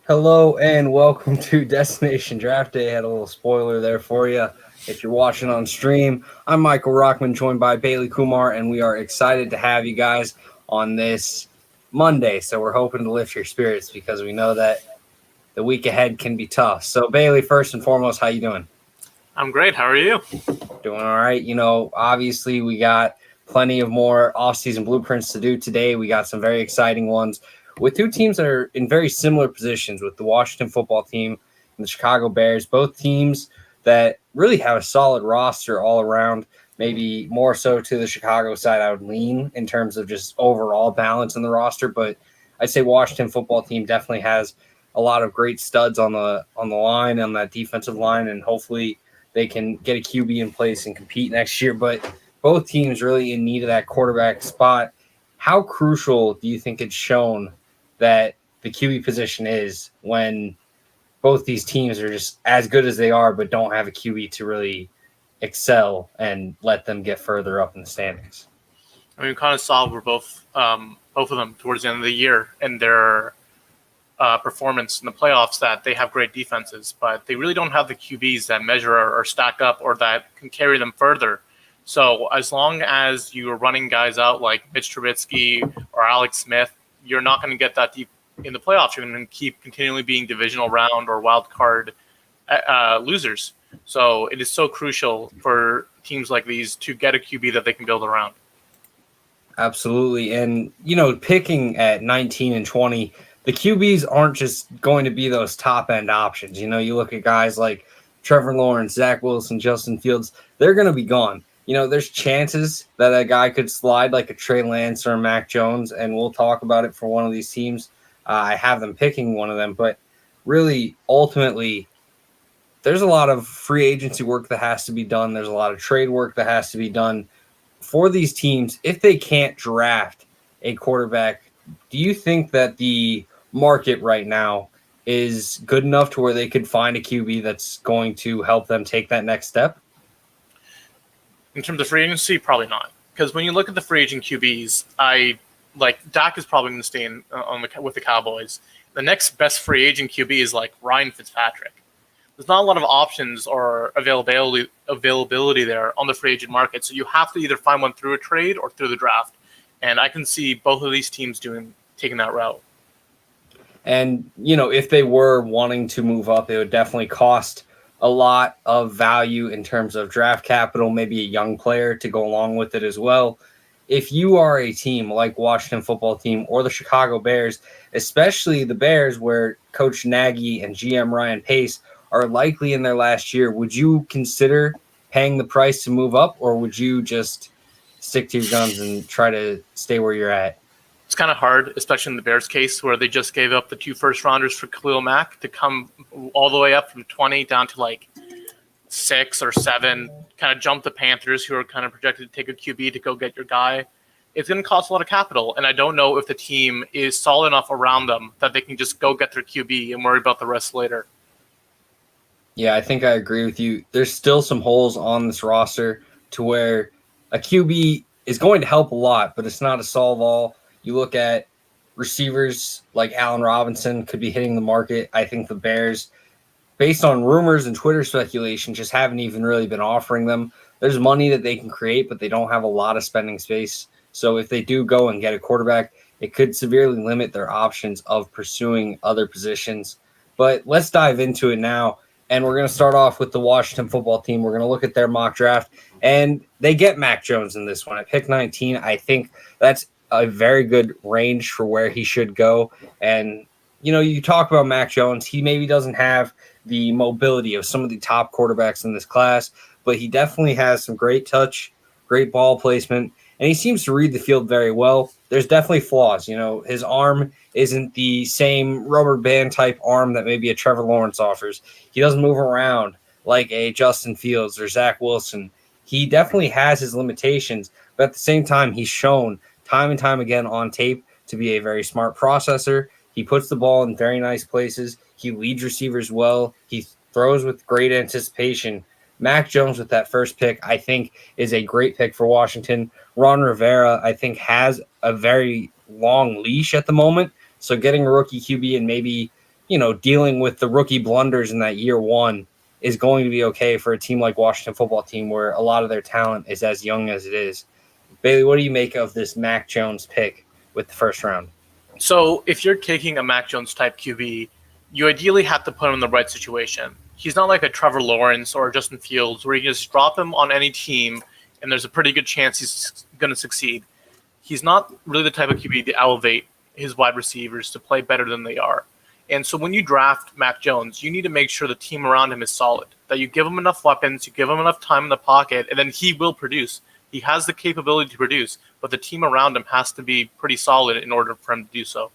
Hello and welcome to Destination Draft Day. I had a little spoiler there for you. If you're watching on stream, I'm Michael Rockman, joined by Bailey Kumar, and we are excited to have you guys on this Monday. So we're hoping to lift your spirits because we know that the week ahead can be tough. So Bailey, first and foremost, how you doing? I'm great. How are you? Doing all right. Obviously we got plenty of more offseason blueprints to do today. We got some very exciting ones with two teams that are in very similar positions, with the Washington football team and the Chicago Bears, both teams that really have a solid roster all around. Maybe more so to the Chicago side, I would lean in terms of just overall balance in the roster. But I'd say Washington football team definitely has a lot of great studs on the line, on that defensive line, and hopefully they can get a QB in place and compete next year. But both teams really in need of that quarterback spot. How crucial do you think it's shown that the QB position is when both these teams are just as good as they are, but don't have a QB to really excel and let them get further up in the standings? I mean, we kind of saw we're both of them towards the end of the year and their performance in the playoffs that they have great defenses, but they really don't have the QBs that measure or stack up or that can carry them further. So as long as you're running guys out like Mitch Trubisky or Alex Smith, you're not going to get that deep in the playoffs. You're going to keep continually being divisional round or wild card losers. So it is so crucial for teams like these to get a QB that they can build around. Absolutely. And, picking at 19 and 20, the QBs aren't just going to be those top-end options. You look at guys like Trevor Lawrence, Zach Wilson, Justin Fields, they're going to be gone. There's chances that a guy could slide like a Trey Lance or a Mac Jones, and we'll talk about it for one of these teams. I have them picking one of them, but really, ultimately, there's a lot of free agency work that has to be done. There's a lot of trade work that has to be done for these teams. If they can't draft a quarterback, do you think that the market right now is good enough to where they could find a QB that's going to help them take that next step? In terms of free agency, probably not. Because when you look at the free agent QBs, Dak is probably going to stay with the Cowboys. The next best free agent QB is like Ryan Fitzpatrick. There's not a lot of options or availability there on the free agent market. So you have to either find one through a trade or through the draft. And I can see both of these teams taking that route. And, if they were wanting to move up, it would definitely cost a lot of value in terms of draft capital, maybe a young player to go along with it as well. If you are a team like Washington football team or the Chicago Bears, especially the Bears where Coach Nagy and GM Ryan Pace are likely in their last year, would you consider paying the price to move up, or would you just stick to your guns and try to stay where you're at? It's kind of hard, especially in the Bears case, where they just gave up the 2 first-rounders for Khalil Mack to come all the way up from 20 down to like 6 or 7, kind of jump the Panthers, who are kind of projected to take a QB to go get your guy. It's going to cost a lot of capital, and I don't know if the team is solid enough around them that they can just go get their QB and worry about the rest later. Yeah, I think I agree with you. There's still some holes on this roster to where a QB is going to help a lot, but it's not a solve-all. You look at receivers like Allen Robinson could be hitting the market. I think the Bears, based on rumors and Twitter speculation, just haven't even really been offering them. There's money that they can create, but they don't have a lot of spending space. So if they do go and get a quarterback, it could severely limit their options of pursuing other positions. But let's dive into it now. And we're going to start off with the Washington football team. We're going to look at their mock draft. And they get Mac Jones in this one. At pick 19, I think that's a very good range for where he should go. And, you talk about Mac Jones. He maybe doesn't have the mobility of some of the top quarterbacks in this class, but he definitely has some great touch, great ball placement, and he seems to read the field very well. There's definitely flaws. His arm isn't the same rubber band type arm that maybe a Trevor Lawrence offers. He doesn't move around like a Justin Fields or Zach Wilson. He definitely has his limitations, but at the same time, he's shown time and time again on tape to be a very smart processor. He puts the ball in very nice places. He leads receivers well. He throws with great anticipation. Mac Jones with that first pick, I think, is a great pick for Washington. Ron Rivera, I think, has a very long leash at the moment. So getting a rookie QB and maybe dealing with the rookie blunders in that year one is going to be okay for a team like Washington football team where a lot of their talent is as young as it is. Bailey, what do you make of this Mac Jones pick with the first round? So if you're taking a Mac Jones type QB, you ideally have to put him in the right situation. He's not like a Trevor Lawrence or Justin Fields where you can just drop him on any team and there's a pretty good chance he's going to succeed. He's not really the type of QB to elevate his wide receivers to play better than they are. And so when you draft Mac Jones, you need to make sure the team around him is solid, that you give him enough weapons, you give him enough time in the pocket, and then he will produce. He has the capability to produce, but the team around him has to be pretty solid in order for him to do so.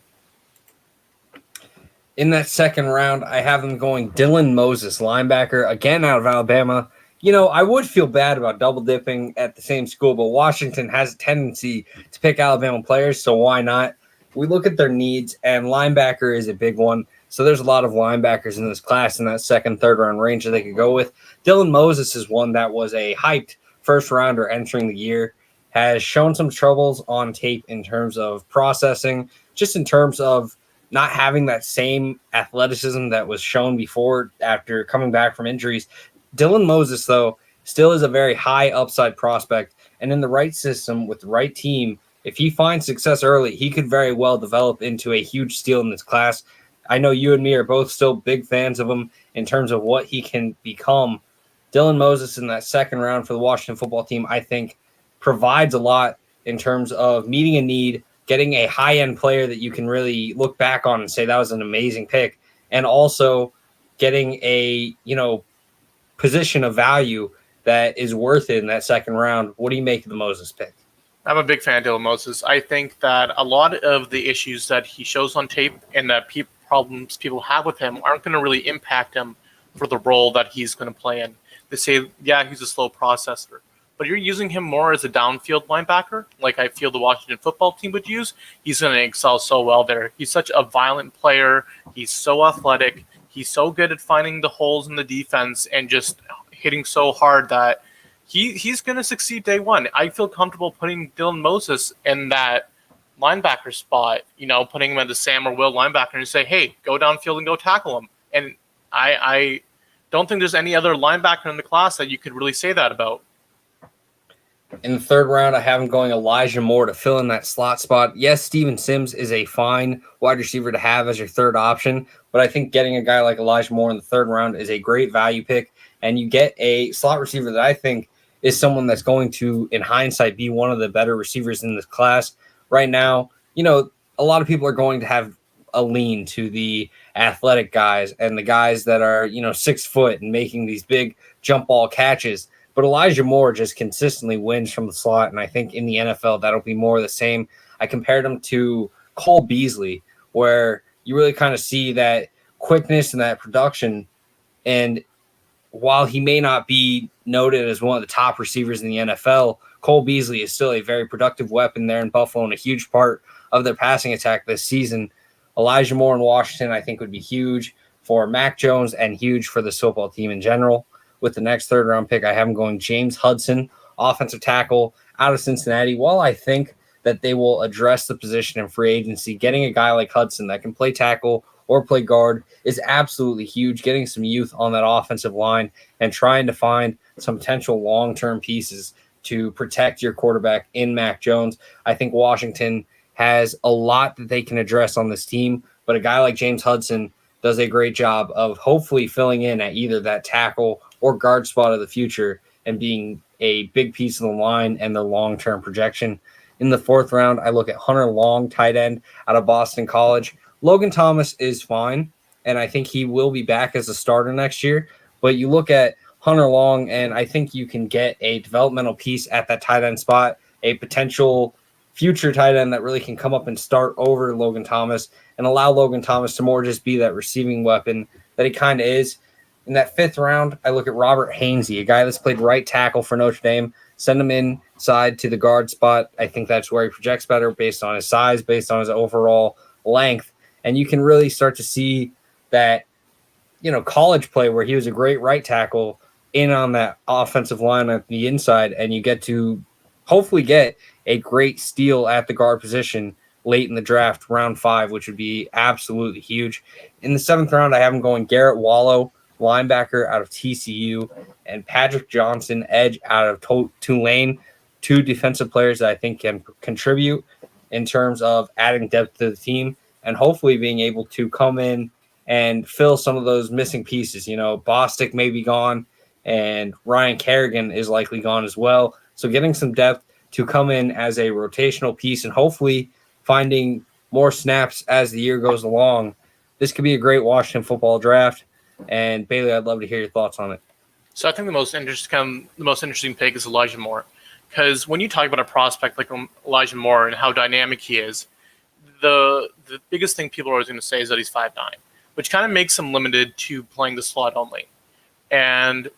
In that second round, I have them going Dylan Moses, linebacker, again out of Alabama. I would feel bad about double dipping at the same school, but Washington has a tendency to pick Alabama players, so why not? We look at their needs, and linebacker is a big one. So there's a lot of linebackers in this class in that second, third round range that they could go with. Dylan Moses is one that was a hyped first rounder entering the year, has shown some troubles on tape in terms of processing, just in terms of not having that same athleticism that was shown before after coming back from injuries. Dylan Moses, though, still is a very high upside prospect, and in the right system with the right team, if he finds success early, he could very well develop into a huge steal in this class. I know you and me are both still big fans of him in terms of what he can become. Dylan Moses in that second round for the Washington football team, I think, provides a lot in terms of meeting a need, getting a high-end player that you can really look back on and say that was an amazing pick, and also getting a, position of value that is worth it in that second round. What do you make of the Moses pick? I'm a big fan of Dylan Moses. I think that a lot of the issues that he shows on tape and that problems people have with him aren't going to really impact him for the role that he's going to play in. They say, yeah, he's a slow processor, but you're using him more as a downfield linebacker, like I feel the Washington football team would use. He's going to excel so well there. He's such a violent player. He's so athletic. He's so good at finding the holes in the defense and just hitting so hard that he's going to succeed day one. I feel comfortable putting Dylan Moses in that linebacker spot, putting him at the Sam or Will linebacker and say, hey, go downfield and go tackle him. And I don't think there's any other linebacker in the class that you could really say that about. In the third round, I have him going Elijah Moore to fill in that slot spot. Yes, Steven Sims is a fine wide receiver to have as your third option, but I think getting a guy like Elijah Moore in the third round is a great value pick, and you get a slot receiver that I think is someone that's going to, in hindsight, be one of the better receivers in this class. Right now, a lot of people are going to have a lean to the athletic guys and the guys that are, 6 foot and making these big jump ball catches. But Elijah Moore just consistently wins from the slot, and I think in the NFL that'll be more of the same. I compared him to Cole Beasley, where you really kind of see that quickness and that production. And while he may not be noted as one of the top receivers in the NFL, Cole Beasley is still a very productive weapon there in Buffalo and a huge part of their passing attack this season. Elijah Moore in Washington, I think, would be huge for Mac Jones and huge for the football team in general. With the next third-round pick, I have him going James Hudson, offensive tackle out of Cincinnati. While I think that they will address the position in free agency, getting a guy like Hudson that can play tackle or play guard is absolutely huge. Getting some youth on that offensive line and trying to find some potential long-term pieces to protect your quarterback in Mac Jones. I think Washington has a lot that they can address on this team, but a guy like James Hudson does a great job of hopefully filling in at either that tackle or guard spot of the future and being a big piece of the line and their long-term projection. In the fourth round, I look at Hunter Long, tight end out of Boston College. Logan Thomas is fine, and I think he will be back as a starter next year. But you look at Hunter Long, and I think you can get a developmental piece at that tight end spot, a potential future tight end that really can come up and start over Logan Thomas and allow Logan Thomas to more just be that receiving weapon that he kind of is. In that fifth round, I look at Robert Hainsey, a guy that's played right tackle for Notre Dame. Send him inside to the guard spot. I think that's where he projects better based on his size, based on his overall length. And you can really start to see that, college play where he was a great right tackle in on that offensive line at the inside, and you get to hopefully get a great steal at the guard position late in the draft, round 5, which would be absolutely huge. In the 7th round, I have him going Garrett Wallow, linebacker out of TCU, and Patrick Johnson, edge out of Tulane. 2 defensive players that I think can contribute in terms of adding depth to the team and hopefully being able to come in and fill some of those missing pieces. Bostic may be gone, and Ryan Kerrigan is likely gone as well. So getting some depth to come in as a rotational piece and hopefully finding more snaps as the year goes along. This could be a great Washington football draft. And Bailey, I'd love to hear your thoughts on it. So I think the most interesting pick is Elijah Moore, because when you talk about a prospect like Elijah Moore and how dynamic he is, the biggest thing people are always going to say is that he's 5'9", which kind of makes him limited to playing the slot only. And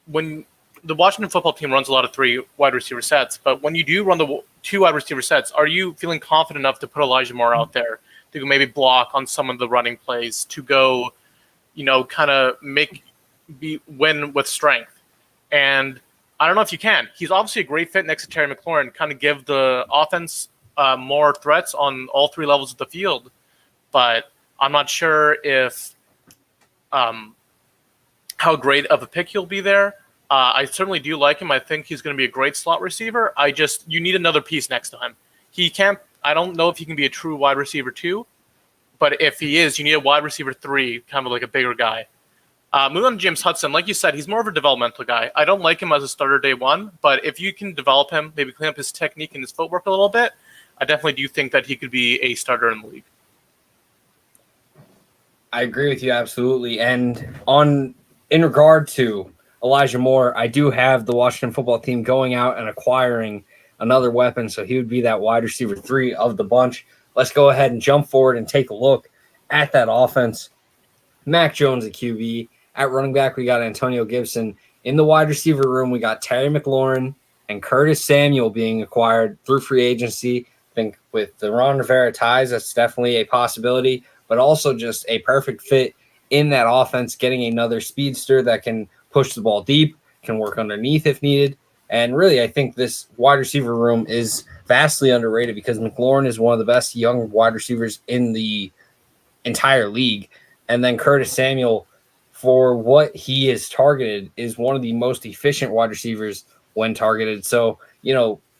when the Washington football team runs a lot of 3 wide receiver sets, but when you do run the 2 wide receiver sets, are you feeling confident enough to put Elijah Moore out there to maybe block on some of the running plays, to go, kind of win with strength? And I don't know if you can. He's obviously a great fit next to Terry McLaurin, kind of give the offense more threats on all 3 levels of the field. But I'm not sure if how great of a pick he'll be there. I certainly do like him. I think he's going to be a great slot receiver. You need another piece next to him. I don't know if he can be a true wide receiver 2, but if he is, you need a wide receiver 3, kind of like a bigger guy. Moving on to James Hudson, like you said, he's more of a developmental guy. I don't like him as a starter day 1, but if you can develop him, maybe clean up his technique and his footwork a little bit, I definitely do think that he could be a starter in the league. I agree with you absolutely. And in regard to Elijah Moore, I do have the Washington football team going out and acquiring another weapon, so he would be that wide receiver 3 of the bunch. Let's go ahead and jump forward and take a look at that offense. Mac Jones at QB. At running back, we got Antonio Gibson. In the wide receiver room, we got Terry McLaurin and Curtis Samuel being acquired through free agency. I think with the Ron Rivera ties, that's definitely a possibility, but also just a perfect fit in that offense, getting another speedster that can push the ball deep, can work underneath if needed. And really, I think this wide receiver room is vastly underrated because McLaurin is one of the best young wide receivers in the entire league. And then Curtis Samuel, for what he is targeted, is one of the most efficient wide receivers when targeted. So,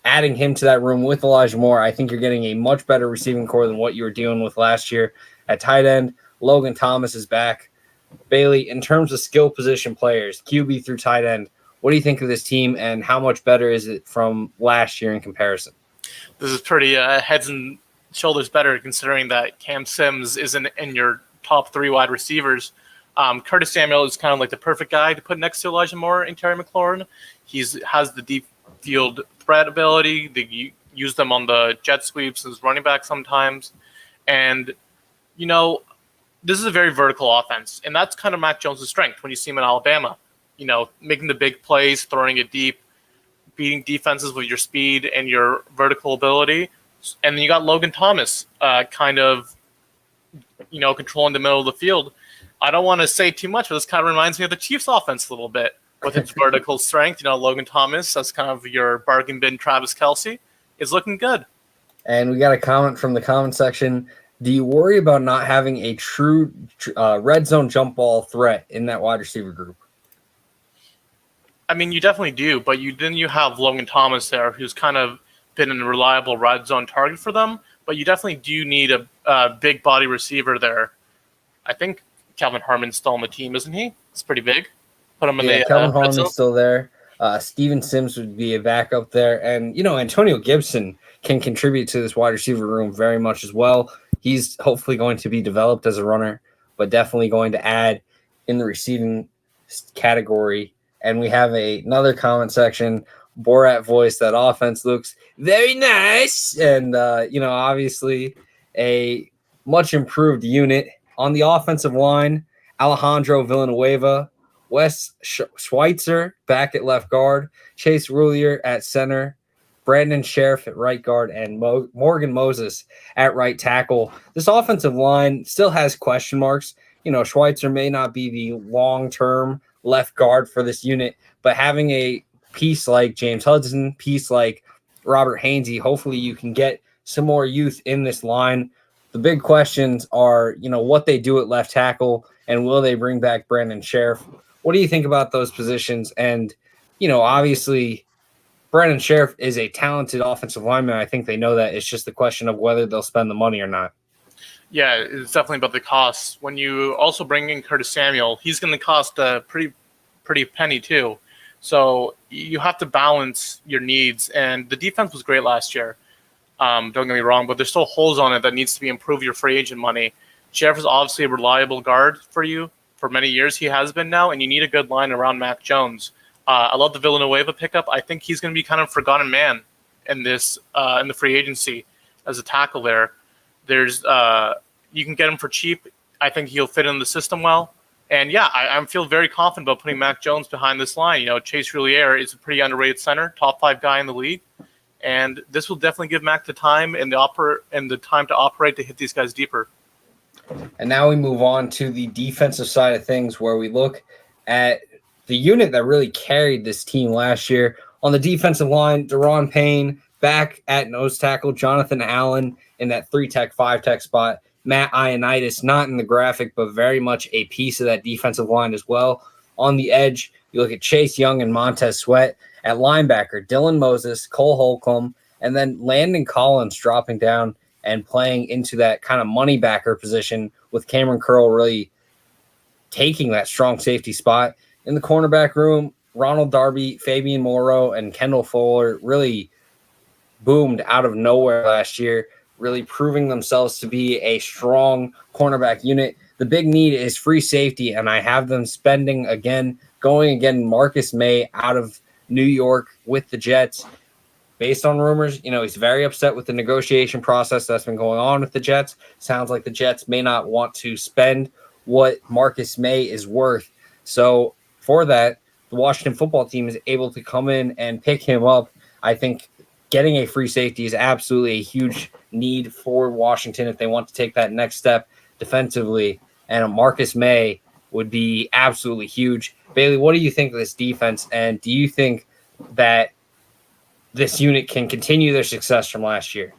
adding him to that room with Elijah Moore, I think you're getting a much better receiving core than what you were dealing with last year. At tight end, Logan Thomas is back. Bailey, in terms of skill position players, QB through tight end, what do you think of this team and how much better is it from last year in comparison? This is pretty heads and shoulders better, considering that Cam Sims isn't in your top 3 wide receivers. Curtis Samuel is kind of like the perfect guy to put next to Elijah Moore and Terry McLaurin. He has the deep field threat ability. They use them on the jet sweeps as running back sometimes. And, this is a very vertical offense, and that's kind of Mac Jones' strength when you see him in Alabama. Making the big plays, throwing it deep, beating defenses with your speed and your vertical ability. And then you got Logan Thomas controlling the middle of the field. I don't want to say too much, but this kind of reminds me of the Chiefs offense a little bit with its vertical strength. Logan Thomas, that's kind of your bargain bin Travis Kelce, is looking good. And we got a comment from the comment section. Do you worry about not having a true red zone jump ball threat in that wide receiver group? I mean, you definitely do, but you have Logan Thomas there, who's kind of been a reliable red zone target for them. But you definitely do need a big body receiver there. I think Calvin Harmon's still on the team, isn't he? It's pretty big. Put him in the Calvin Harmon's still there. Steven Sims would be a backup there, and Antonio Gibson can contribute to this wide receiver room very much as well. He's hopefully going to be developed as a runner, but definitely going to add in the receiving category. And we have another comment section. Borat voice, that offense looks very nice. And, obviously a much improved unit. On the offensive line, Alejandro Villanueva, Wes Schweitzer back at left guard, Chase Roulier at center, Brandon Sheriff at right guard, and Morgan Moses at right tackle. This offensive line still has question marks. Schweitzer may not be the long-term left guard for this unit, but having a piece like James Hudson, piece like Robert Hainsey, hopefully you can get some more youth in this line. The big questions are, what they do at left tackle, and will they bring back Brandon Sheriff? What do you think about those positions? And, obviously, Brandon Sheriff is a talented offensive lineman. I think they know that. It's just the question of whether they'll spend the money or not. Yeah, it's definitely about the costs. When you also bring in Curtis Samuel, he's going to cost a pretty penny too. So you have to balance your needs. And the defense was great last year. Don't get me wrong, but there's still holes on it that needs to be improved. Your free agent money. Sheriff is obviously a reliable guard for you. For many years, he has been now, and you need a good line around Mac Jones. I love the Villanueva pickup. I think he's going to be kind of forgotten man in this in the free agency as a tackle there. There's you can get him for cheap. I think he'll fit in the system well. And yeah, I feel very confident about putting Mac Jones behind this line. Chase Roulier is a pretty underrated center, top 5 guy in the league. And this will definitely give Mac the time and the time to operate to hit these guys deeper. And now we move on to the defensive side of things, where we look at the unit that really carried this team last year. On the defensive line, Daron Payne back at nose tackle, Jonathan Allen in that 3-tech, 5-tech spot, Matt Ioannidis not in the graphic, but very much a piece of that defensive line as well. On the edge, you look at Chase Young and Montez Sweat. At linebacker, Dylan Moses, Cole Holcomb, and then Landon Collins dropping down and playing into that kind of money backer position, with Cameron Curl really taking that strong safety spot. In the cornerback room, Ronald Darby, Fabian Moreau, and Kendall Fuller really boomed out of nowhere last year, really proving themselves to be a strong cornerback unit. The big need is free safety, and I have them going again, Marcus May out of New York with the Jets. Based on rumors, he's very upset with the negotiation process that's been going on with the Jets. Sounds like the Jets may not want to spend what Marcus May is worth. So for that, the Washington football team is able to come in and pick him up. I think getting a free safety is absolutely a huge need for Washington if they want to take that next step defensively. And a Marcus May would be absolutely huge. Bailey, what do you think of this defense? And do you think that this unit can continue their success from last year?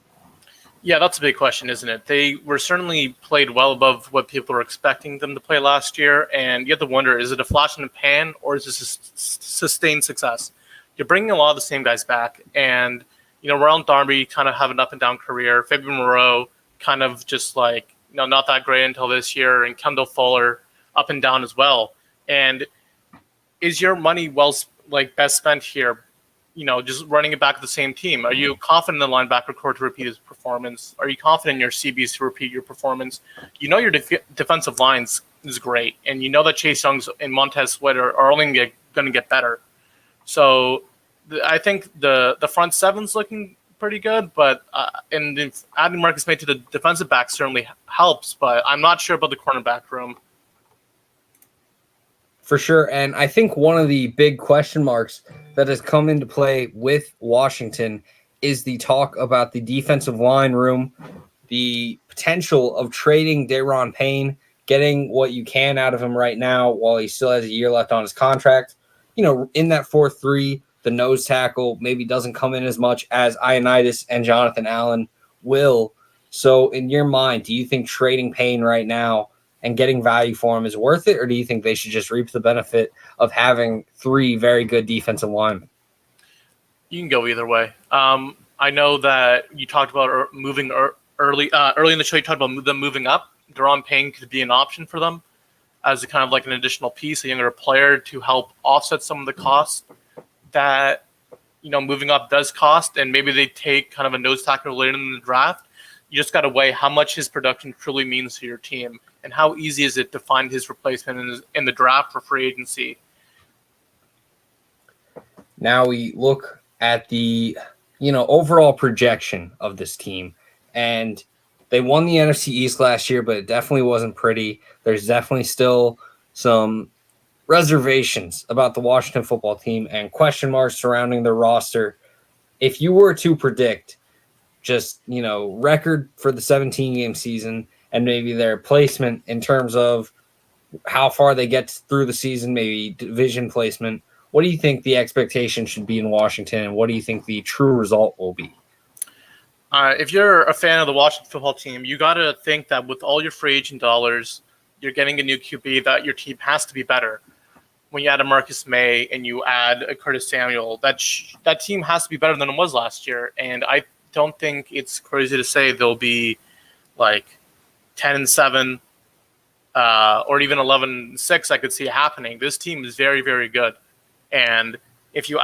Yeah, that's a big question, isn't it? They were certainly played well above what people were expecting them to play last year. And you have to wonder, is it a flash in the pan or is this a sustained success? You're bringing a lot of the same guys back. And, Ronald Darby kind of have an up and down career. Fabian Moreau kind of just not that great until this year. And Kendall Fuller up and down as well. And is your money best spent here? Just running it back to the same team. Are you confident in the linebacker core to repeat his performance? Are you confident in your CBs to repeat your performance? Your defensive lines is great, and that Chase Young and Montez Sweat are only going to get better. So I think the front seven's looking pretty good, but and adding Marcus May to the defensive back certainly helps, but I'm not sure about the cornerback room. For sure, and I think one of the big question marks that has come into play with Washington is the talk about the defensive line room, the potential of trading Daron Payne, getting what you can out of him right now while he still has a year left on his contract. In that 4-3, the nose tackle maybe doesn't come in as much as Ioannidis and Jonathan Allen will. So in your mind, do you think trading Payne right now and getting value for him is worth it, or do you think they should just reap the benefit of having 3 very good defensive linemen? You can go either way. I know that you talked about moving early in the show. You talked about them moving up. Daron Payne could be an option for them as a kind of an additional piece, a younger player to help offset some of the costs that moving up does cost. And maybe they take kind of a nose tackle later in the draft. You just got to weigh how much his production truly means to your team, and how easy is it to find his replacement in the draft for free agency. Now we look at the overall projection of this team, and they won the NFC East last year, but it definitely wasn't pretty. There's definitely still some reservations about the Washington football team and question marks surrounding their roster. If you were to predict just, record for the 17-game season and maybe their placement in terms of how far they get through the season, maybe division placement, what do you think the expectation should be in Washington, and what do you think the true result will be? If you're a fan of the Washington football team, you got to think that with all your free agent dollars, you're getting a new QB, that your team has to be better. When you add a Marcus May and you add a Curtis Samuel, that team has to be better than it was last year. And I don't think it's crazy to say they'll be like 10-7 or even 11-6. I could see it happening. This team is very, very good. And if you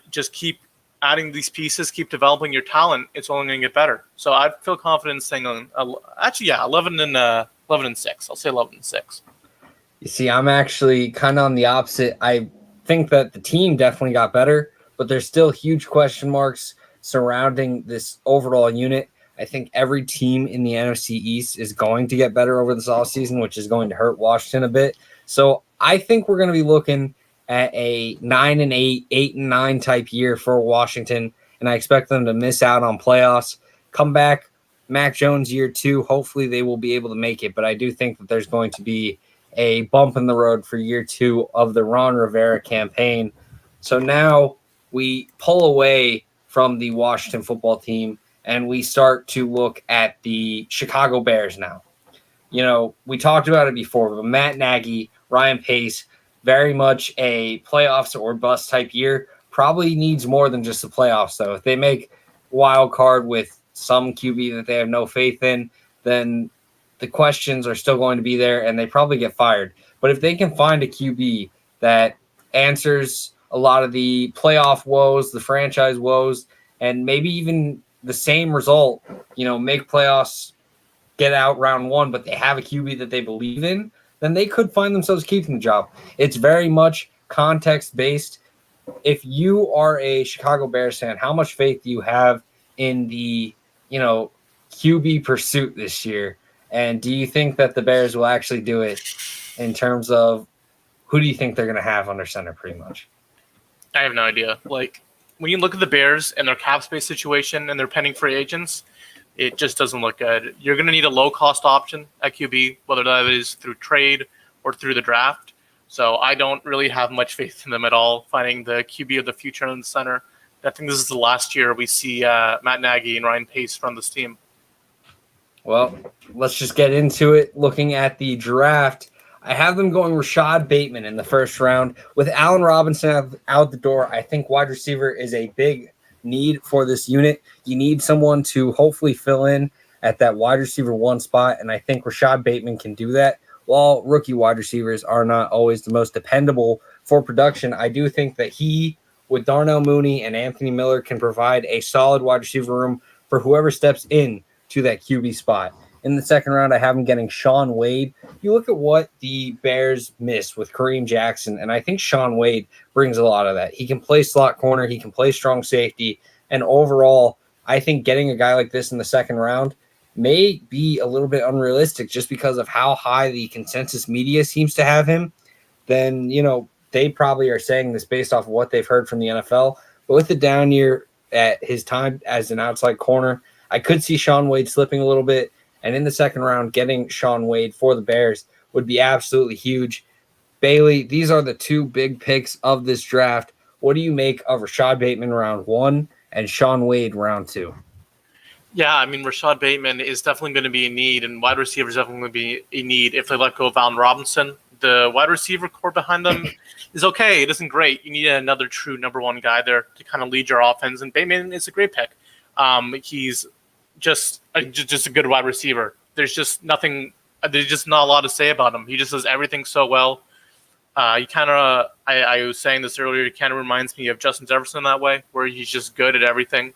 just keep adding these pieces, keep developing your talent, it's only going to get better. So I feel confident saying, 11-6. I'll say 11-6. You see, I'm actually kind of on the opposite. I think that the team definitely got better, but there's still huge question marks surrounding this overall unit. I think every team in the NFC East is going to get better over this offseason, which is going to hurt Washington a bit. So I think we're going to be looking at a 9-8, 8-9 type year for Washington, and I expect them to miss out on playoffs. Come back, Mac Jones year 2. Hopefully they will be able to make it, but I do think that there's going to be a bump in the road for year 2 of the Ron Rivera campaign. So now we pull away from the Washington football team and we start to look at the Chicago Bears now. You know, we talked about it before, but Matt Nagy, Ryan Pace, very much a playoffs or bust type year. Probably needs more than just the playoffs, though. If they make wild card with some QB that they have no faith in, then the questions are still going to be there, and they probably get fired. But if they can find a QB that answers a lot of the playoff woes, the franchise woes, and maybe even the same result, make playoffs, get out round 1, but they have a QB that they believe in, then they could find themselves keeping the job. It's very much context-based. If you are a Chicago Bears fan, how much faith do you have in the, QB pursuit this year? And do you think that the Bears will actually do it in terms of who do you think they're going to have under center pretty much? I have no idea. Like, when you look at the Bears and their cap space situation and their pending free agents, it just doesn't look good. You're going to need a low-cost option at QB, whether that is through trade or through the draft. So I don't really have much faith in them at all, finding the QB of the future in the center. I think this is the last year we see Matt Nagy and Ryan Pace run this team. Well, let's just get into it. Looking at the draft, I have them going Rashad Bateman in the first round. With Allen Robinson out the door, I think wide receiver is a big need for this unit. You need someone to hopefully fill in at that wide receiver 1 spot, and I think Rashad Bateman can do that. While rookie wide receivers are not always the most dependable for production, I do think that he, with Darnell Mooney and Anthony Miller, can provide a solid wide receiver room for whoever steps in to that QB spot. In the second round, I have him getting Shaun Wade. You look at what the Bears missed with Kareem Jackson, and I think Shaun Wade brings a lot of that. He can play slot corner, he can play strong safety, and overall, I think getting a guy like this in the second round may be a little bit unrealistic just because of how high the consensus media seems to have him. Then, they probably are saying this based off of what they've heard from the NFL. But with the down year at his time as an outside corner, I could see Shaun Wade slipping a little bit. And in the second round, getting Shaun Wade for the Bears would be absolutely huge. Bailey, these are the 2 big picks of this draft. What do you make of Rashad Bateman round 1 and Shaun Wade round 2? Yeah, I mean, Rashad Bateman is definitely going to be a need, and wide receiver is definitely going to be a need if they let go of Allen Robinson. The wide receiver core behind them is okay. It isn't great. You need another true number 1 guy there to kind of lead your offense, and Bateman is a great pick. He's just a good wide receiver. There's just nothing. There's just not a lot to say about him. He just does everything so well. He kind of. I was saying this earlier. He kind of reminds me of Justin Jefferson that way, where he's just good at everything.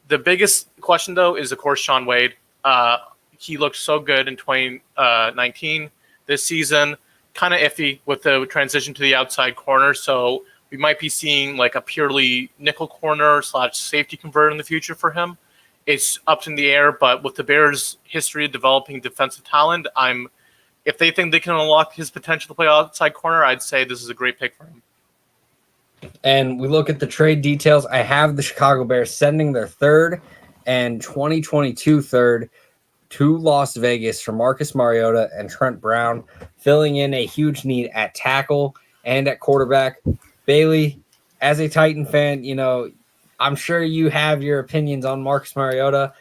The biggest question though is of course Shaun Wade. He looked so good in 2019. This season, kind of iffy with the transition to the outside corner. So we might be seeing like a purely nickel corner / safety converter in the future for him. It's up in the air, but with the Bears' history of developing defensive talent, if they think they can unlock his potential to play outside corner, I'd say this is a great pick for him. And we look at the trade details. I have the Chicago Bears sending their 3rd and 2022 3rd to Las Vegas for Marcus Mariota and Trent Brown, filling in a huge need at tackle and at quarterback. Bailey, as a Titan fan, I'm sure you have your opinions on Marcus Mariota.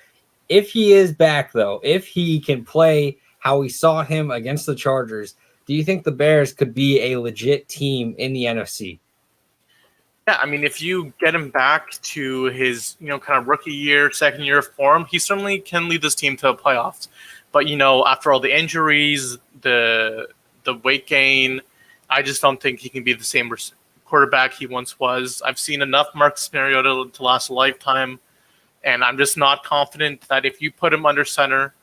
If he is back, though, if he can play how we saw him against the Chargers, do you think the Bears could be a legit team in the NFC? Yeah, I mean, if you get him back to his, kind of rookie year, second year of form, he certainly can lead this team to the playoffs. But after all the injuries, the weight gain, I just don't think he can be the same quarterback he once was. I've seen enough Marcus Mariota to last a lifetime, and I'm just not confident that if you put him under center,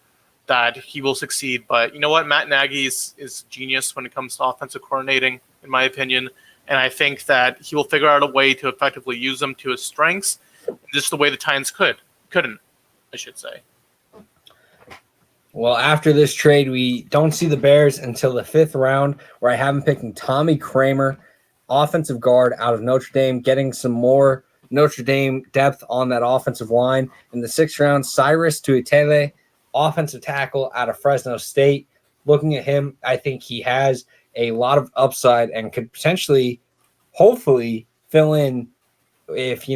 that he will succeed. But you know what? Matt Nagy is genius when it comes to offensive coordinating, in my opinion. And I think that he will figure out a way to effectively use them to his strengths, just the way the Titans couldn't, I should say. Well, after this trade, we don't see the Bears until the 5th round, where I have them picking Tommy Kramer, offensive guard out of Notre Dame, getting some more Notre Dame depth on that offensive line. In the 6th round, Cyrus Tuitele, offensive tackle out of Fresno State. Looking at him, I think he has a lot of upside and could potentially, hopefully, fill in if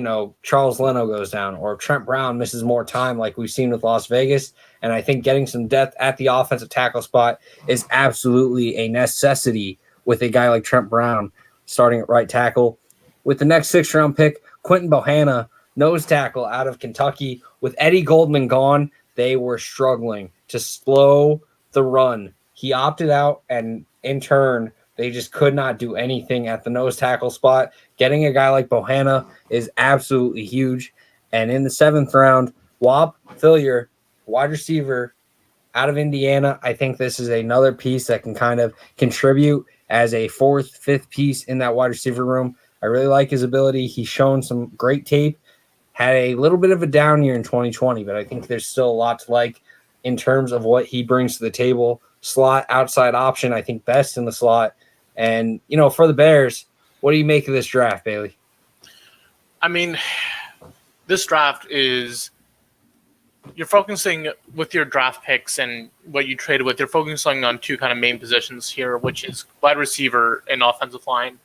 Charles Leno goes down or Trent Brown misses more time like we've seen with Las Vegas. And I think getting some depth at the offensive tackle spot is absolutely a necessity with a guy like Trent Brown starting at right tackle. With the next 6th round pick, Quentin Bohanna, nose tackle out of Kentucky. With Eddie Goldman gone, they were struggling to slow the run. He opted out, and in turn, they just could not do anything at the nose tackle spot. Getting a guy like Bohanna is absolutely huge. And in the 7th round, Whop Philyor, wide receiver out of Indiana. I think this is another piece that can kind of contribute as a 4th, 5th piece in that wide receiver room. I really like his ability. He's shown some great tape. Had a little bit of a down year in 2020, but I think there's still a lot to like in terms of what he brings to the table. Slot, outside option, I think best in the slot. And, for the Bears, what do you make of this draft, Bailey? I mean, this draft is, you're focusing with your draft picks and what you traded with, you're focusing on two kind of main positions here, which is wide receiver and offensive line.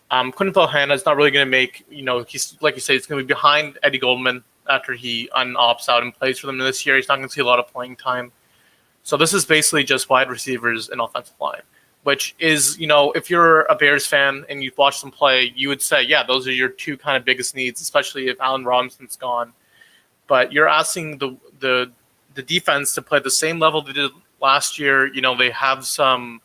Quentin Bohanna is not really going to make, he's, like you say, it's going to be behind Eddie Goldman after he opts out and plays for them this year. He's not going to see a lot of playing time. So this is basically just wide receivers and offensive line, which is, if you're a Bears fan and you've watched them play, you would say, yeah, those are your two kind of biggest needs, especially if Allen Robinson's gone. But you're asking the defense to play at the same level they did last year. They have some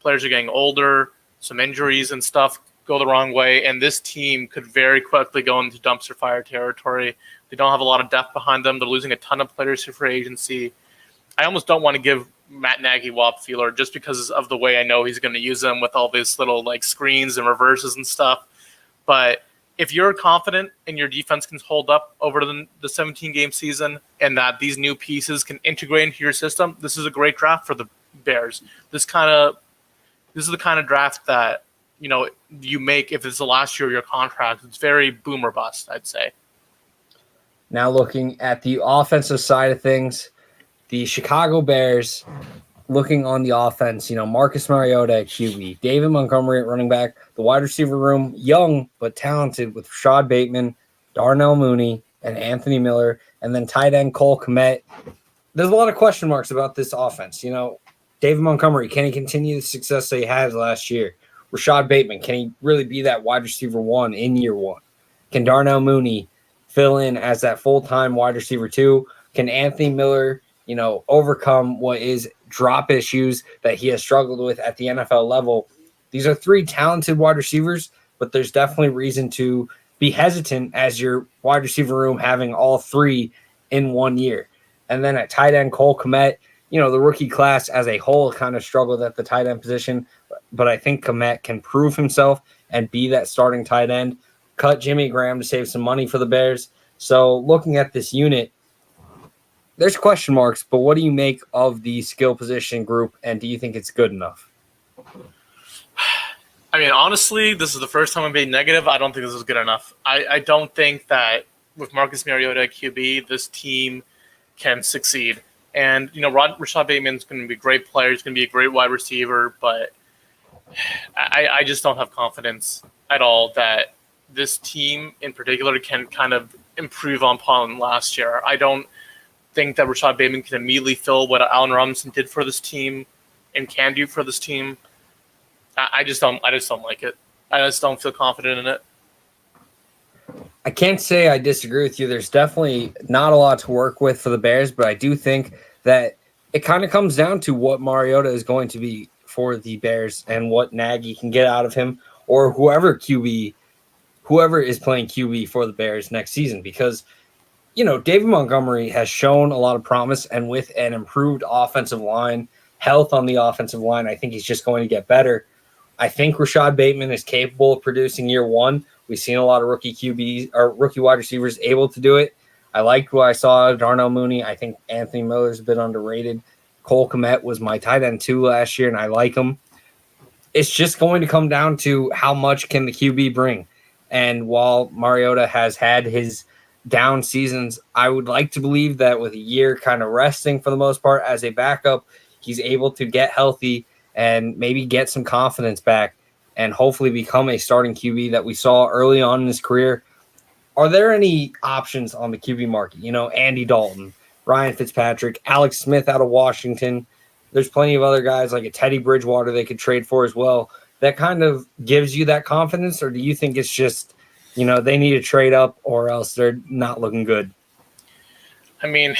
players are getting older, some injuries and stuff go the wrong way, and this team could very quickly go into dumpster fire territory. They don't have a lot of depth behind them. They're losing a ton of players to free agency. I almost don't want to give Matt Nagy Whop Philyor just because of the way I know he's going to use them with all these little screens and reverses and stuff. But if you're confident and your defense can hold up over the 17-game season and that these new pieces can integrate into your system, this is a great draft for the Bears. This is the kind of draft that you make if it's the last year of your contract. It's very boom or bust, I'd say. Now looking at the offensive side of things, the Chicago Bears, looking on the offense, Marcus Mariota at QB, David Montgomery at running back, the wide receiver room, young but talented with Rashad Bateman, Darnell Mooney, and Anthony Miller, and then tight end Cole Kmet. There's a lot of question marks about this offense. David Montgomery, can he continue the success that he had last year? Rashad Bateman, can he really be that wide receiver one in year one? Can Darnell Mooney fill in as that full-time wide receiver two? Can Anthony Miller overcome what is drop issues that he has struggled with at the NFL level? These are 3 talented wide receivers, but there's definitely reason to be hesitant as your wide receiver room having all 3 in 1 year. And then at tight end, Cole Kmet, the rookie class as a whole kind of struggled at the tight end position, but I think Kmet can prove himself and be that starting tight end. Cut Jimmy Graham to save some money for the Bears. So looking at this unit, there's question marks, but what do you make of the skill position group, and do you think it's good enough? I mean, honestly, this is the first time I'm being negative. I don't think this is good enough. I don't think that with Marcus Mariota at QB, this team can succeed. And, Rashad Bateman's going to be a great player. He's going to be a great wide receiver, but I just don't have confidence at all that this team in particular can kind of improve on last year. I don't think that Rashad Bateman can immediately fill what Allen Robinson did for this team and can do for this team. I just don't like it. I just don't feel confident in it. I can't say I disagree with you. There's definitely not a lot to work with for the Bears, but I do think that it kind of comes down to what Mariota is going to be for the Bears and what Nagy can get out of him, or whoever is playing QB for the Bears next season. Because, David Montgomery has shown a lot of promise, and with an improved offensive line, health on the offensive line, I think he's just going to get better. I think Rashad Bateman is capable of producing year one. We've seen a lot of rookie QBs or rookie wide receivers able to do it. I liked what I saw of Darnell Mooney. I think Anthony Miller's a bit underrated. Cole Kmet was my tight end 2 last year, and I like him. It's just going to come down to how much can the QB bring. And while Mariota has had his down seasons, I would like to believe that with a year kind of resting for the most part as a backup, he's able to get healthy and maybe get some confidence back and hopefully become a starting QB that we saw early on in his career. Are there any options on the QB market? Andy Dalton, Ryan Fitzpatrick, Alex Smith out of Washington. There's plenty of other guys like a Teddy Bridgewater they could trade for as well. That kind of gives you that confidence, or do you think it's just, they need to trade up or else they're not looking good? I mean,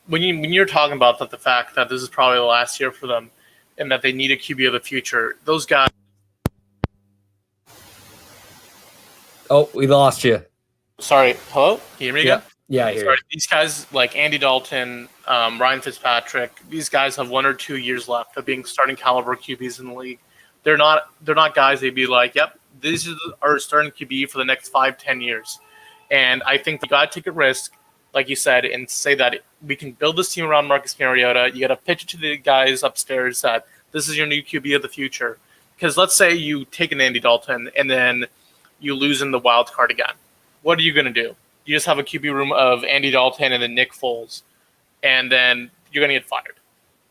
when you're talking about the fact that this is probably the last year for them and that they need a QB of the future, those guys. Oh, we lost you. Sorry. Hello? Can you hear me again? Yeah, I hear you. These guys like Andy Dalton, Ryan Fitzpatrick, these guys have 1 or 2 years left of being starting caliber QBs in the league. They're not guys they'd be like, yep, this is our starting QB for the next 5-10 years. And I think you got to take a risk, like you said, and say that we can build this team around Marcus Mariota. You got to pitch it to the guys upstairs that this is your new QB of the future. Because let's say you take an Andy Dalton and then you lose in the wild card again. What are you going to do? You just have a QB room of Andy Dalton and then Nick Foles, and then you're going to get fired.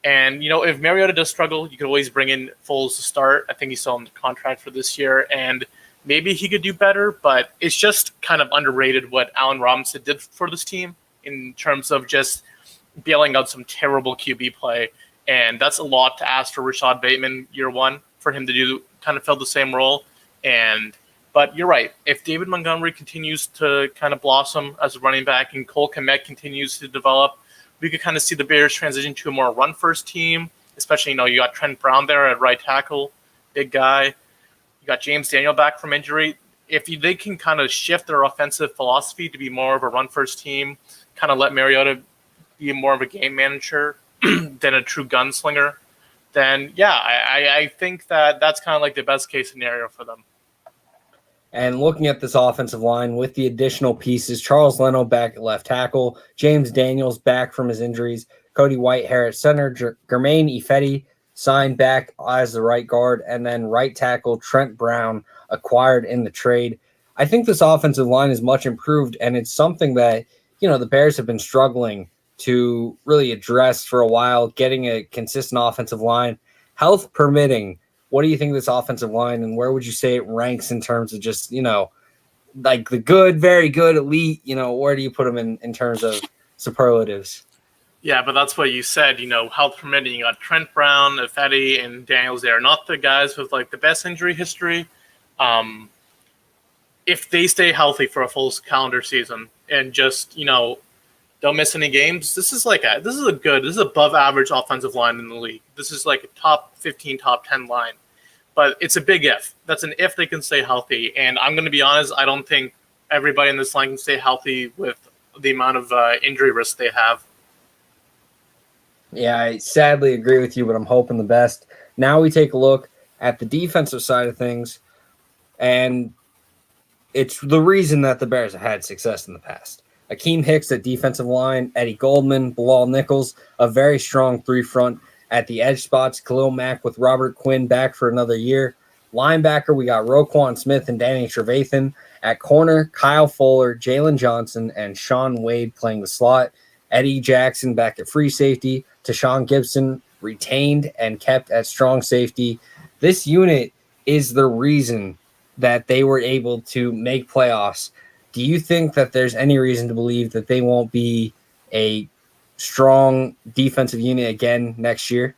And, if Mariota does struggle, you could always bring in Foles to start. I think he's still under contract for this year, and maybe he could do better, but it's just kind of underrated what Allen Robinson did for this team in terms of just bailing out some terrible QB play. And that's a lot to ask for Rashad Bateman year one, for him to do kind of fill the same role. But you're right. If David Montgomery continues to kind of blossom as a running back and Cole Kmet continues to develop, we could kind of see the Bears transition to a more run-first team, especially, you got Trent Brown there at right tackle, big guy. You got James Daniel back from injury. If they can kind of shift their offensive philosophy to be more of a run-first team, kind of let Mariota be more of a game manager than a true gunslinger, then, yeah, I think that's kind of like the best-case scenario for them. And looking at this offensive line with the additional pieces, Charles Leno back at left tackle, James Daniels back from his injuries, Cody Whitehair at center, Germain Ifedi signed back as the right guard, and then right tackle Trent Brown acquired in the trade. I think this offensive line is much improved, and it's something that, the Bears have been struggling to really address for a while, getting a consistent offensive line. Health permitting, what do you think of this offensive line, and where would you say it ranks in terms of just, like the good, very good, elite, where do you put them in terms of superlatives? Yeah, but that's what you said, health permitting. You got Trent Brown, Ifedi, and Daniels there. Not the guys with, like, the best injury history. If they stay healthy for a full calendar season and just, don't miss any games, this is above average offensive line in the league. This is like a top 15, top 10 line. But it's a big if. That's an if they can stay healthy. And I'm going to be honest, I don't think everybody in this line can stay healthy with the amount of injury risk they have. Yeah, I sadly agree with you, but I'm hoping the best. Now we take a look at the defensive side of things, and it's the reason that the Bears have had success in the past. Akeem Hicks at defensive line, Eddie Goldman, Bilal Nichols, a very strong three front at the edge spots. Khalil Mack with Robert Quinn back for another year. Linebacker, we got Roquan Smith and Danny Trevathan. At corner, Kyle Fuller, Jalen Johnson, and Sean Wade playing the slot. Eddie Jackson back at free safety. Tashawn Gibson retained and kept at strong safety. This unit is the reason that they were able to make playoffs, do you think that there's any reason to believe that they won't be a strong defensive unit again next year?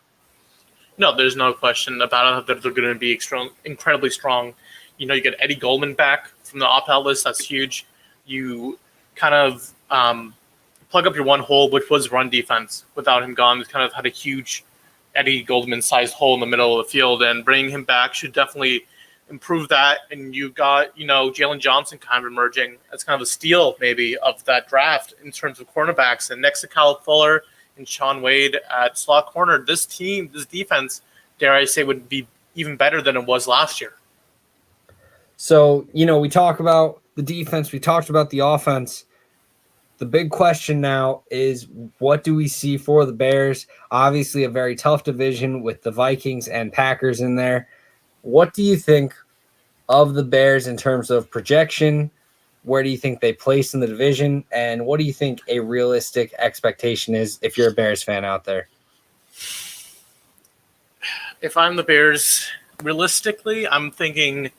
No, there's no question about it that they're going to be incredibly strong. You know, you get Eddie Goldman back from the opt-out list. That's huge. You kind of plug up your one hole, which was run defense. Without him gone, it kind of had a huge Eddie Goldman-sized hole in the middle of the field, and bringing him back should definitely improve that. And you got, Jalen Johnson kind of emerging as kind of a steal maybe of that draft in terms of cornerbacks. And next to Kyle Fuller and Sean Wade at slot corner, this defense, dare I say, would be even better than it was last year. So, we talk about the defense, we talked about the offense. The big question now is, what do we see for the Bears? Obviously, a very tough division with the Vikings and Packers in there. What do you think of the Bears in terms of projection? Where do you think they place in the division? And what do you think a realistic expectation is if you're a Bears fan out there? If I'm the Bears, realistically, I'm thinking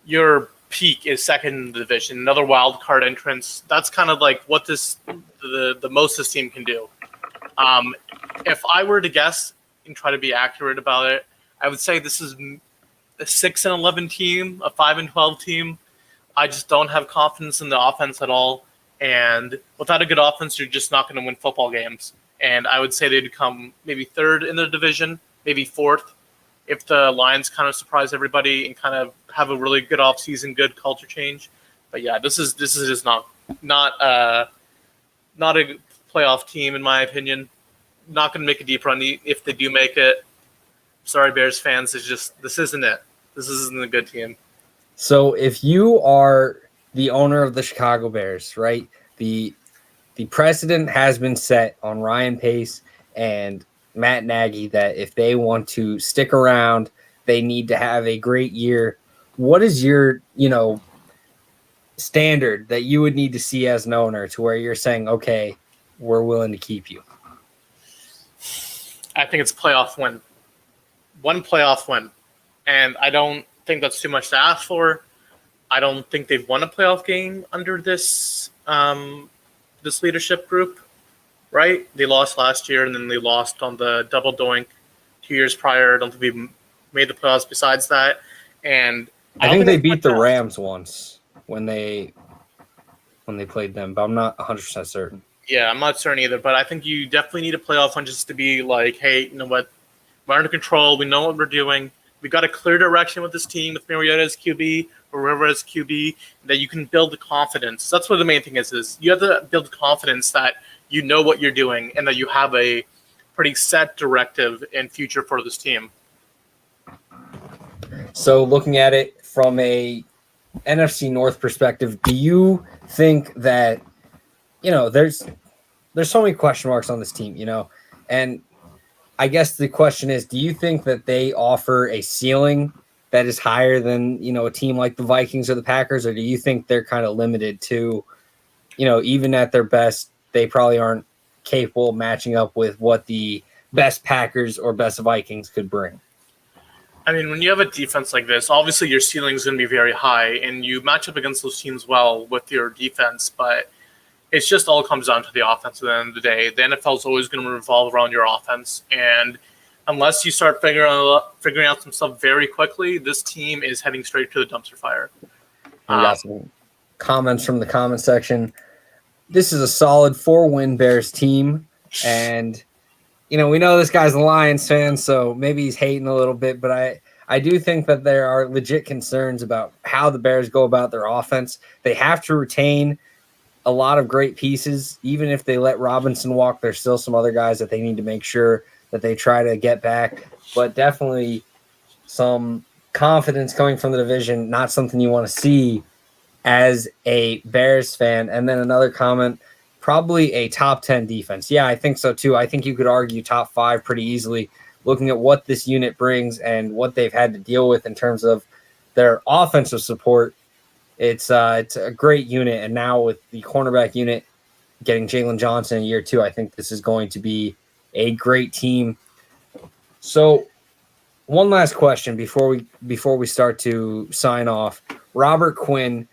your peak is second in the division, another wild card entrance. That's kind of like what the most this team can do. If I were to guess and try to be accurate about it, I would say this is a 6-11 team, a 5-12 team. I just don't have confidence in the offense at all. And without a good offense, you're just not going to win football games. And I would say they'd come maybe third in the division, maybe fourth, if the Lions kind of surprise everybody and kind of have a really good offseason, good culture change. But yeah, this is just not a playoff team in my opinion. Not going to make a deep run if they do make it. Sorry, Bears fans. This isn't it. This isn't a good team. So if you are the owner of the Chicago Bears, right, the precedent has been set on Ryan Pace and Matt Nagy that if they want to stick around, they need to have a great year. What is your, standard that you would need to see as an owner to where you're saying, okay, we're willing to keep you? I think it's a playoff win. One playoff win. And I don't think that's too much to ask for. I don't think they've won a playoff game under this this leadership group, right? They lost last year, and then they lost on the double doink 2 years prior. I don't think we made the playoffs besides that. And I think they beat the Rams once when they played them, but I'm not 100% certain. Yeah, I'm not certain either, but I think you definitely need a playoff one just to be like, hey, you know what? We're under control. We know what we're doing. We got a clear direction with this team, with Mariota as QB or Rivera as QB, that you can build the confidence. That's what the main thing is you have to build confidence that you know what you're doing and that you have a pretty set directive and future for this team. So looking at it from a NFC North perspective, do you think that, there's so many question marks on this team, and I guess the question is, do you think that they offer a ceiling that is higher than, a team like the Vikings or the Packers, or do you think they're kind of limited to, even at their best, they probably aren't capable of matching up with what the best Packers or best Vikings could bring? I mean, when you have a defense like this, obviously your ceiling is going to be very high, and you match up against those teams well with your defense, but it's just all comes down to the offense at the end of the day. The NFL is always going to revolve around your offense, and unless you start figuring out some stuff very quickly, this team is heading straight to the dumpster fire. We got some comments from the comment section. This is a solid 4-win Bears team, and we know this guy's a Lions fan, so maybe he's hating a little bit, but I do think that there are legit concerns about how the Bears go about their offense. They have to retain a lot of great pieces. Even if they let Robinson walk, there's still some other guys that they need to make sure that they try to get back, but definitely some confidence coming from the division, not something you want to see as a Bears fan. And then another comment, probably a top 10 defense. Yeah, I think so too. I think you could argue top 5 pretty easily, looking at what this unit brings and what they've had to deal with in terms of their offensive support. It's a great unit, and now with the cornerback unit getting Jalen Johnson in year 2, I think this is going to be a great team. So, one last question before we start to sign off: Robert Quinn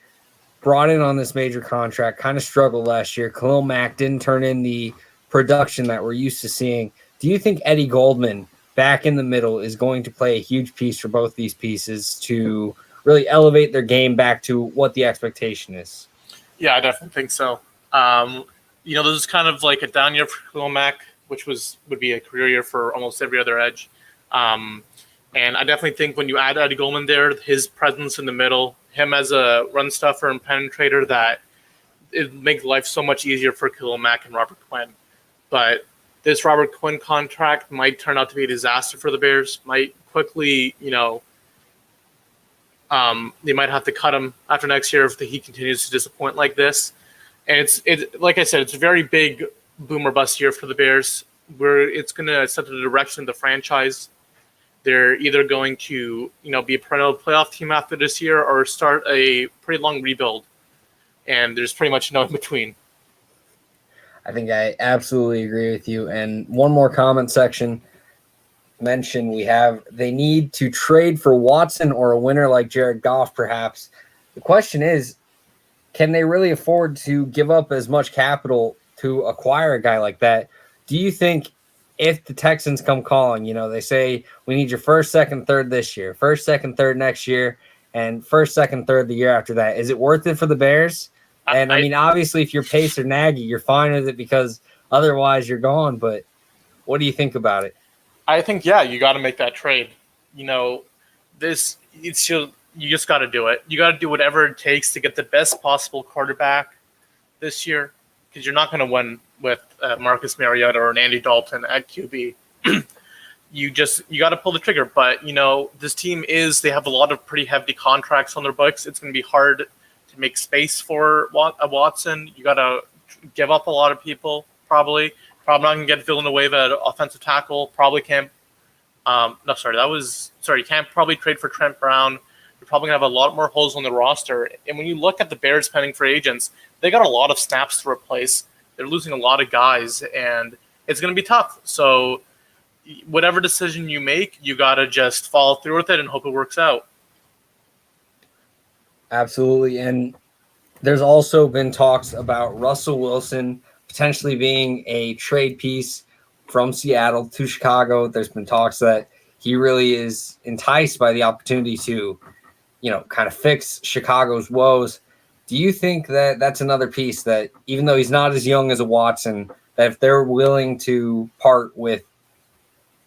brought in on this major contract, kind of struggled last year. Khalil Mack didn't turn in the production that we're used to seeing. Do you think Eddie Goldman back in the middle is going to play a huge piece for both these pieces to really elevate their game back to what the expectation is? Yeah, I definitely think so. This is kind of like a down year for Khalil Mack, which would be a career year for almost every other edge. And I definitely think when you add Eddie Goldman there, his presence in the middle, him as a run stuffer and penetrator, that it makes life so much easier for Khalil Mack and Robert Quinn. But this Robert Quinn contract might turn out to be a disaster for the Bears. Might quickly, they might have to cut him after next year if he continues to disappoint like this. And it's like I said, it's a very big boom or bust year for the Bears, where it's going to set the direction of the franchise. They're either going to, be a perennial playoff team after this year or start a pretty long rebuild. And there's pretty much no in between. I think I absolutely agree with you. And one more comment section mentioned they need to trade for Watson or a winner like Jared Goff, perhaps. The question is, can they really afford to give up as much capital to acquire a guy like that? Do you think if the Texans come calling, they say, we need your first, second, third this year, first, second, third next year, and first, second, third the year after that, is it worth it for the Bears? And I mean, obviously, if you're Pace or Nagy, you're fine with it because otherwise you're gone. But what do you think about it? I think, you got to make that trade. You just got to do it. You got to do whatever it takes to get the best possible quarterback this year, because you're not going to win with Marcus Mariota or an Andy Dalton at QB. You got to pull the trigger. But, this team they have a lot of pretty hefty contracts on their books. It's going to be hard to make space for a Watson. You got to give up a lot of people, probably. Probably not going to get Villanueva at offensive tackle. Probably can't. You can't probably trade for Trent Brown. You're probably going to have a lot more holes on the roster. And when you look at the Bears pending for agents, they got a lot of snaps to replace. They're losing a lot of guys, and it's going to be tough. So whatever decision you make, you got to just follow through with it and hope it works out. Absolutely. And there's also been talks about Russell Wilson potentially being a trade piece from Seattle to Chicago. There's been talks that he really is enticed by the opportunity to, kind of fix Chicago's woes. Do you think that that's another piece that, even though he's not as young as a Watson, that if they're willing to part with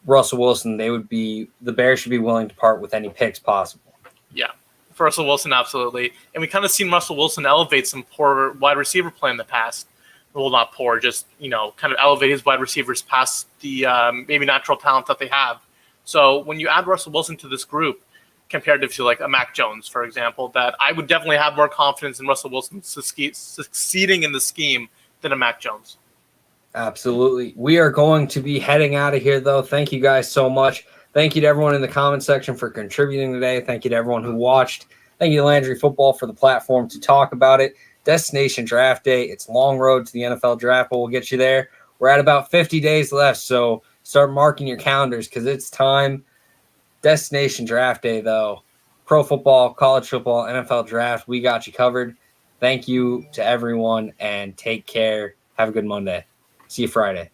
Russell Wilson, the Bears should be willing to part with any picks possible? Yeah. For Russell Wilson, absolutely. And we kind of seen Russell Wilson elevate some poor wide receiver play in the past. Well, not poor, just, kind of elevate his wide receivers past the maybe natural talent that they have. So when you add Russell Wilson to this group, compared to like a Mac Jones, for example, that I would definitely have more confidence in Russell Wilson succeeding in the scheme than a Mac Jones. Absolutely. We are going to be heading out of here, though. Thank you guys so much. Thank you to everyone in the comment section for contributing today. Thank you to everyone who watched. Thank you to Landry Football for the platform to talk about it. Destination Draft Day. It's long road to the NFL Draft, but we'll get you there. We're at about 50 days left, so start marking your calendars because it's time. Destination Draft Day, though. Pro football, college football, NFL Draft, we got you covered. Thank you to everyone, and take care. Have a good Monday. See you Friday.